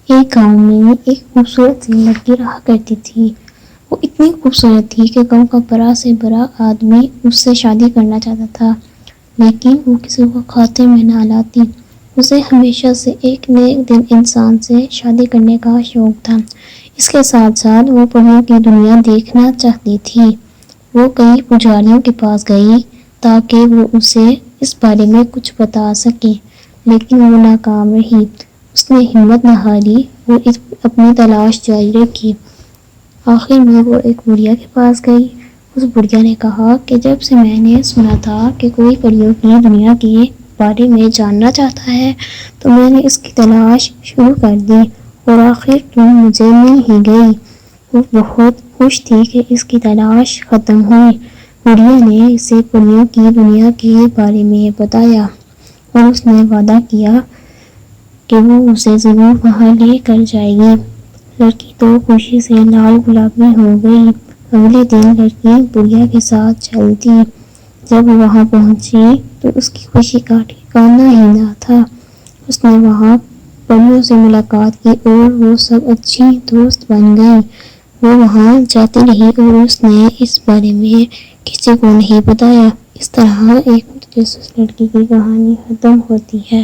ایک گاؤں میں ایک خوبصورت سی لڑکی رہا کرتی تھی۔ وہ اتنی خوبصورت تھی کہ گاؤں کا بڑا سے بڑا آدمی اس سے شادی کرنا چاہتا تھا، لیکن وہ کسی کو خاطر میں نہ لاتی۔ اسے ہمیشہ سے ایک نہ ایک دن انسان سے شادی کرنے کا شوق تھا۔ اس کے ساتھ ساتھ وہ پریوں کی دنیا دیکھنا چاہتی تھی۔ وہ کئی پجاریوں کے پاس گئی تاکہ وہ اسے اس بارے میں کچھ بتا سکے، لیکن وہ ناکام رہی۔ اس نے ہمت نہ ہاری، وہ اپنی تلاش جاری رکھی۔ آخر میں وہ ایک بڑھیا کے پاس گئی۔ اس بڑھیا نے کہا کہ جب سے میں نے سنا تھا کہ کوئی پریوں کی دنیا کے بارے میں جاننا چاہتا ہے تو میں نے اس کی تلاش شروع کر دی اور آخر تم مجھے مل ہی گئی۔ وہ بہت خوش تھی کہ اس کی تلاش ختم ہوئی۔ بڑھیا نے اسے پریوں کی دنیا کے بارے میں بتایا اور اس نے وعدہ کیا کہ وہ اسے ضرور وہاں لے کر جائے گی۔ لڑکی تو خوشی سے لال گلابی ہو گئی۔ اگلے دن لڑکی بڑھیا کے ساتھ چل دی۔ جب وہ وہاں پہنچی تو اس کی خوشی کا ٹھکانہ ہی نہ تھا۔ اس نے وہاں پریوں سے ملاقات کی اور وہ سب اچھی دوست بن گئیں۔ وہ وہاں جاتی رہی اور اس نے اس بارے میں کسی کو نہیں بتایا۔ اس طرح ایک متجسس لڑکی کی کہانی ختم ہوتی ہے۔